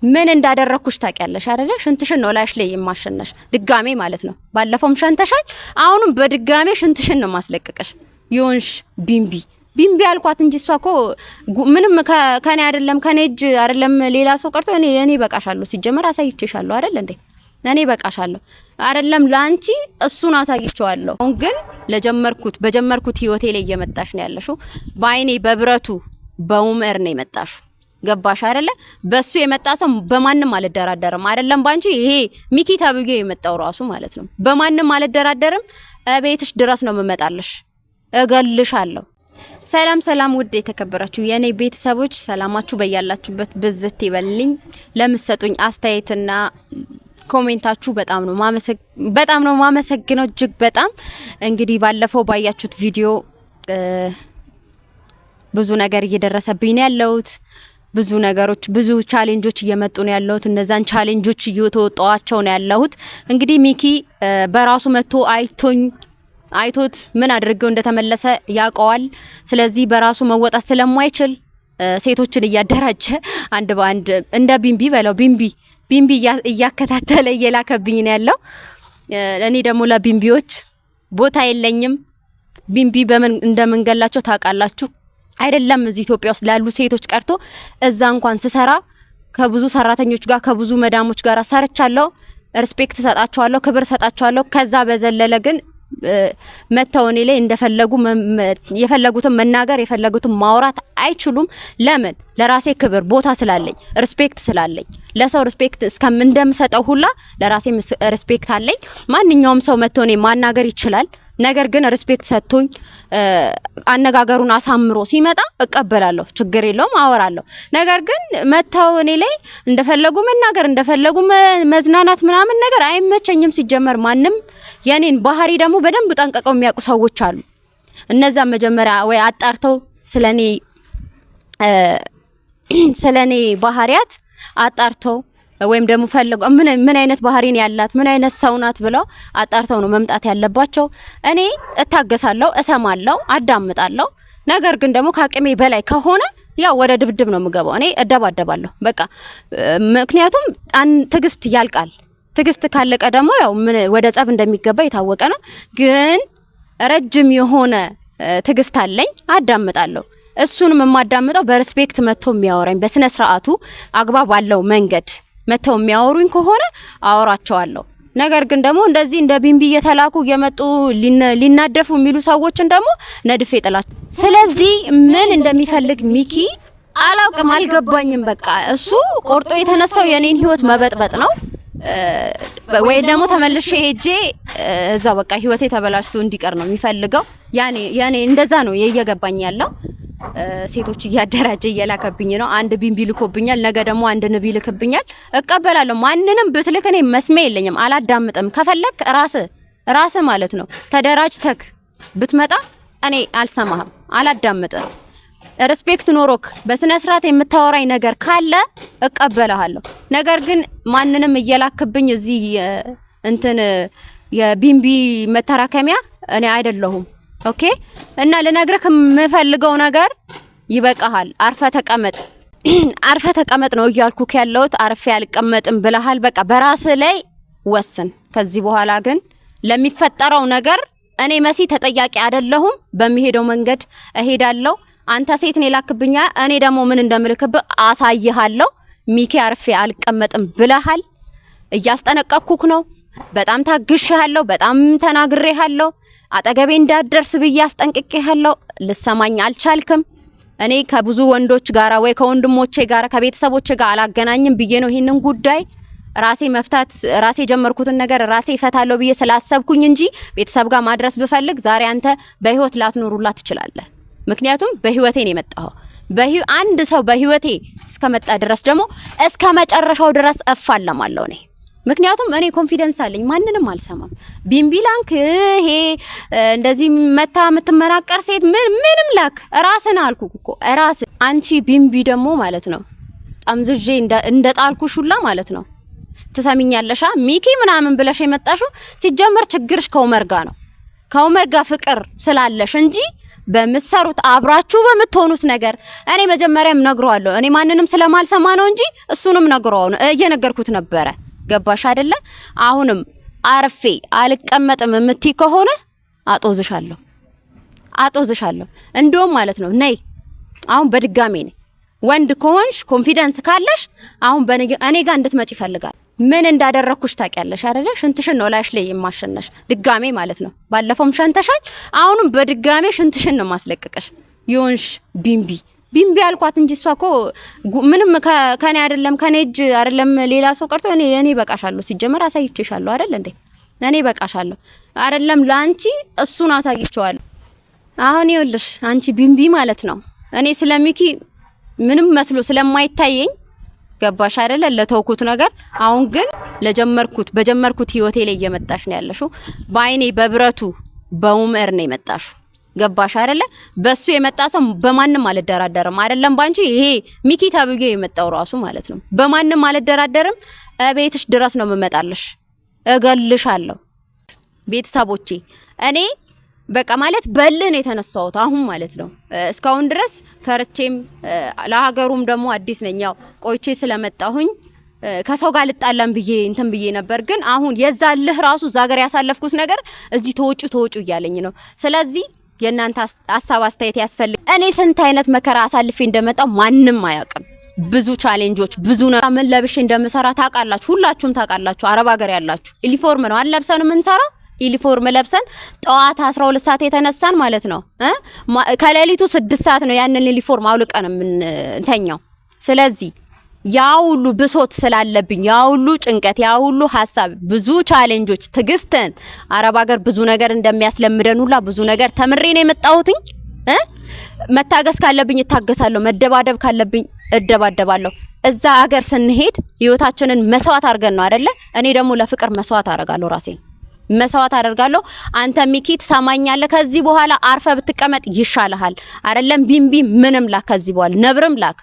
ምን እንዳደረኩሽ ታውቂያለሽ አይደለ? ሽንትሽን ነው ላይሽ ላይ የማሸነሽ ድጋሜ ማለት ነው። ባለፈውም ሸንተሻል፣ አሁንም በድጋሜ ሽንትሽን ነው ማስለቀቀሽ። ይሁንሽ ቢምቢ አልኳት እንጂ እሷ እኮ ምንም ከኔ አይደለም ከኔ እጅ አይደለም ሌላ ሰው ቀርቶ እኔ በቃሻለሁ። ሲጀመር አሳይቼሻለሁ አይደል እንዴ? እኔ በቃሻለሁ አይደለም ላንቺ እሱን አሳይቼዋለሁ። አሁን ግን በጀመርኩት ህይወቴ ላይ እየመጣሽ ነው ያለሽው። በአይኔ በብረቱ በኡመር ነው የመጣሽው። ገባሽ አይደለ? በሱ የመጣ ሰው በማንም አልደራደርም። አይደለም ባንቺ ይሄ ሚኪ ተብዬ የመጣው ራሱ ማለት ነው። በማንም አልደራደርም። ቤትሽ ድረስ ነው የምመጣልሽ፣ እገልሻለሁ። ሰላም ውድ የተከበራችሁ የኔ ቤተሰቦች ሰላማችሁ በያላችሁበት ብዝት ይበልልኝ። ለምትሰጡኝ አስተያየትና ኮሜንታችሁ በጣም ነው ማመሰግነው እጅግ በጣም። እንግዲህ ባለፈው ባያችሁት ቪዲዮ ብዙ ነገር እየደረሰብኝ ነው ያለሁት። ብዙ ቻሌንጆች እየመጡ ነው ያለሁት። እነዛን ቻሌንጆች እየተወጣዋቸው ነው ያለሁት። እንግዲህ ሚኪ በራሱ መጥቶ አይቶት ምን አድርገው እንደተመለሰ ያውቀዋል። ስለዚህ በራሱ መወጣት ስለማይችል ሴቶችን እያደራጀ አንድ በአንድ እንደ ቢምቢ እያከታተለ እየላከብኝ ነው ያለው። እኔ ደግሞ ለቢምቢዎች ቦታ የለኝም። ቢምቢ በምን እንደምንገላቸው ታውቃላችሁ አይደለም? እዚህ ኢትዮጵያ ውስጥ ላሉ ሴቶች ቀርቶ እዛ እንኳን ስሰራ ከብዙ ሰራተኞች ጋር ከብዙ መዳሞች ጋር ሰርቻለሁ። ሪስፔክት ሰጣቸዋለሁ፣ ክብር ሰጣቸዋለሁ። ከዛ በዘለለ ግን መተው እኔ ላይ እንደፈለጉ የፈለጉትን መናገር የፈለጉትን ማውራት አይችሉም። ለምን? ለራሴ ክብር ቦታ ስላለኝ ሪስፔክት ስላለኝ ለሰው ሪስፔክት እንደምሰጠው ሁላ ለራሴ ሪስፔክት አለኝ። ማንኛውም ሰው መተው እኔ ማናገር ይችላል። ነገር ግን ሪስፔክት ሰጥቶኝ አነጋገሩን አሳምሮ ሲመጣ እቀበላለሁ፣ ችግር የለውም፣ አወራለሁ። ነገር ግን መተው እኔ ላይ እንደፈለጉ መናገር እንደፈለጉ መዝናናት ምናምን ነገር አይመቸኝም። ሲጀመር ማንም የኔን ባህሪ ደግሞ በደንብ ጠንቀቀው የሚያውቁ ሰዎች አሉ። እነዛ መጀመሪያ ወይ አጣርተው ስለኔ ባህሪያት አጣርተው ወይም ደግሞ ፈልገው ምን አይነት ባህሪን ያላት ምን አይነት ሰው ናት ብለው አጣርተው ነው መምጣት ያለባቸው። እኔ እታገሳለሁ፣ እሰማለሁ፣ አዳምጣለሁ። ነገር ግን ደግሞ ከአቅሜ በላይ ከሆነ ያው ወደ ድብድብ ነው የምገባው። እኔ እደባደባለሁ በቃ። ምክንያቱም ትግስት ያልቃል። ትግስት ካለቀ ደግሞ ያው ወደ ጸብ እንደሚገባ የታወቀ ነው። ግን ረጅም የሆነ ትግስት አለኝ፣ አዳምጣለሁ። እሱንም የማዳምጠው በሪስፔክት መጥቶ የሚያወራኝ በስነ ስርዓቱ አግባብ ባለው መንገድ መተው የሚያወሩኝ ከሆነ አወራቸዋለሁ። ነገር ግን ደግሞ እንደዚህ እንደ ቢምቢ እየተላኩ እየመጡ ሊናደፉ የሚሉ ሰዎችን ደግሞ ነድፌ ጥላቸው። ስለዚህ ምን እንደሚፈልግ ሚኪ አላውቅም፣ አልገባኝም። በቃ እሱ ቆርጦ የተነሳው የኔን ህይወት መበጥበጥ ነው። ወይ ደግሞ ተመልሼ ሄጄ እዛው በቃ ህይወቴ ተበላሽቶ እንዲቀር ነው የሚፈልገው። ያኔ እንደዛ ነው እየገባኝ ያለው። ሴቶች እያደራጀ እየላከብኝ ነው። አንድ ቢምቢ ልኮብኛል፣ ነገ ደግሞ አንድ ንብ ይልክብኛል። እቀበላለሁ። ማንንም ብትልክ እኔ መስሜ የለኝም፣ አላዳምጥም። ከፈለክ ራስ ማለት ነው ተደራጅተክ ብትመጣ እኔ አልሰማህም፣ አላዳምጥም። ሪስፔክት ኖሮክ በስነ ስርዓት የምታወራኝ ነገር ካለ እቀበላለሁ። ነገር ግን ማንንም እየላክብኝ እዚህ የቢምቢ መተራከሚያ እኔ አይደለሁም። ኦኬ። እና ልነግርህ የምፈልገው ነገር ይበቃሃል። አርፈ ተቀመጥ ነው እያልኩክ ያለሁት። አርፌ አልቀመጥም ብለሃል። በቃ በራስ ላይ ወስን። ከዚህ በኋላ ግን ለሚፈጠረው ነገር እኔ መሲ ተጠያቂ አይደለሁም። በሚሄደው መንገድ እሄዳለሁ። አንተ ሴት ነው ላክብኛ፣ እኔ ደግሞ ምን እንደምልክብ አሳይሃለሁ። ሚኪ አርፌ አልቀመጥም ብለሃል። እያስጠነቀቅኩክ ነው። በጣም ታግሼሃለሁ፣ በጣም ተናግሬሃለሁ። አጠገቤ እንዳደርስ ብዬ አስጠንቅቄሃለሁ። ልሰማኝ አልቻልክም። እኔ ከብዙ ወንዶች ጋራ ወይ ከወንድሞቼ ጋራ ከቤተሰቦቼ ጋር አላገናኝም ብዬ ነው ይሄንን ጉዳይ ራሴ ጀመርኩትን ነገር ራሴ እፈታለሁ ብዬ ስላሰብኩኝ እንጂ ቤተሰብ ጋር ማድረስ ብፈልግ ዛሬ አንተ በህይወት ላትኖሩላት ትችላለህ። ምክንያቱም በህይወቴ ነው የመጣው። አንድ ሰው በህይወቴ እስከመጣ ድረስ ደግሞ እስከ መጨረሻው ድረስ እፋለማለሁ እኔ። ምክንያቱም እኔ ኮንፊደንስ አለኝ፣ ማንንም አልሰማም። ቢምቢላንክ ይሄ እንደዚህ መታ የምትመራቀር ሴት ምንም ላክ ራስን አልኩክ እኮ ራስ። አንቺ ቢምቢ ደግሞ ማለት ነው ጣምዝጄ እንደ ጣልኩሽ ሁላ ማለት ነው። ትሰሚኛለሽ? ሚኪ ምናምን ብለሽ የመጣሽው ሲጀመር ችግርሽ ከኡመር ጋር ነው። ከኡመር ጋር ፍቅር ስላለሽ እንጂ በምትሰሩት አብራችሁ በምትሆኑት ነገር እኔ መጀመሪያም ነግረዋለሁ። እኔ ማንንም ስለማልሰማ ነው እንጂ እሱንም ነግረዋለሁ፣ እየነገርኩት ነበረ። ገባሽ አይደለ? አሁንም አርፌ አልቀመጥም የምትይ ከሆነ አጦዝሻለሁ። እንደውም ማለት ነው ነይ አሁን በድጋሜ ነኝ። ወንድ ከሆንሽ ኮንፊደንስ ካለሽ አሁን እኔ ጋር እንድትመጪ ይፈልጋል። ምን እንዳደረኩሽ ታውቂያለሽ አይደለ? ሽንትሽን ነው ላይሽ ላይ የማሸነሽ ድጋሜ ማለት ነው። ባለፈውም ሸንተሻል፣ አሁንም በድጋሜ ሽንትሽን ነው ማስለቀቀሽ። ይሁንሽ ቢምቢ አልኳት እንጂ እሷ እኮ ምንም ከኔ አይደለም ከኔ እጅ አይደለም ሌላ ሰው ቀርቶ እኔ በቃሻለሁ። ሲጀመር አሳይቼሻለሁ አይደል እንዴ? እኔ በቃሻለሁ አይደለም ላንቺ እሱን አሳይቼዋለሁ። አሁን ይኸውልሽ አንቺ ቢምቢ ማለት ነው እኔ ስለሚኪ ምንም መስሎ ስለማይታየኝ ገባሽ አይደለ? ለተውኩት ነገር አሁን ግን በጀመርኩት ህይወቴ ላይ እየመጣሽ ነው ያለሽው። በአይኔ በብረቱ በኡመር ነው የመጣሽ። ገባሽ አይደለ? በሱ የመጣ ሰው በማንም አልደራደርም። አይደለም ባንቺ ይሄ ሚኪ ተብዬ የመጣው ራሱ ማለት ነው በማንም አልደራደርም። ቤትሽ ድረስ ነው የምመጣልሽ፣ እገልሻለሁ። ቤተሰቦቼ እኔ በቃ ማለት በልን የተነሳሁት አሁን ማለት ነው። እስካሁን ድረስ ፈርቼም ለሀገሩም ደግሞ አዲስ ነኝ። ያው ቆይቼ ስለመጣሁኝ ከሰው ጋር ልጣላም ብዬ እንትን ብዬ ነበር። ግን አሁን የዛልህ ራሱ ዛገር ያሳለፍኩት ነገር እዚህ ተወጩ እያለኝ ነው። ስለዚህ የእናንተ ሀሳብ አስተያየት ያስፈልግ። እኔ ስንት አይነት መከራ አሳልፌ እንደመጣው ማንም አያውቅም። ብዙ ቻሌንጆች ምን ለብሼ እንደምሰራ ታውቃላችሁ፣ ሁላችሁም ታውቃላችሁ። አረብ ሀገር ያላችሁ ዩኒፎርም ነው አለብሰን የምንሰራው። ዩኒፎርም ለብሰን ጠዋት 12 ሰዓት የተነሳን ማለት ነው ከሌሊቱ 6 ሰዓት ነው ያንን ዩኒፎርም አውልቀን እንተኛው። ስለዚህ ያ ሁሉ ብሶት ስላለብኝ ያ ሁሉ ጭንቀት ያ ሁሉ ሐሳብ ብዙ ቻሌንጆች ትግስትን አረብ ሀገር ብዙ ነገር እንደሚያስለምደን ሁላ ብዙ ነገር ተምሬ ነው የመጣሁትኝ። መታገስ ካለብኝ እታገሳለሁ፣ መደባደብ ካለብኝ እደባደባለሁ። እዛ ሀገር ስንሄድ ህይወታችንን መስዋዕት አድርገን ነው አይደለ? እኔ ደግሞ ለፍቅር መስዋዕት አደርጋለሁ፣ ራሴን መስዋዕት አደርጋለሁ። አንተ ሚኪ ትሰማኛለህ? ከዚህ በኋላ አርፈ ብትቀመጥ ይሻልሃል። አይደለም ቢምቢ ምንም ላክ፣ ከዚህ በኋላ ነብርም ላክ።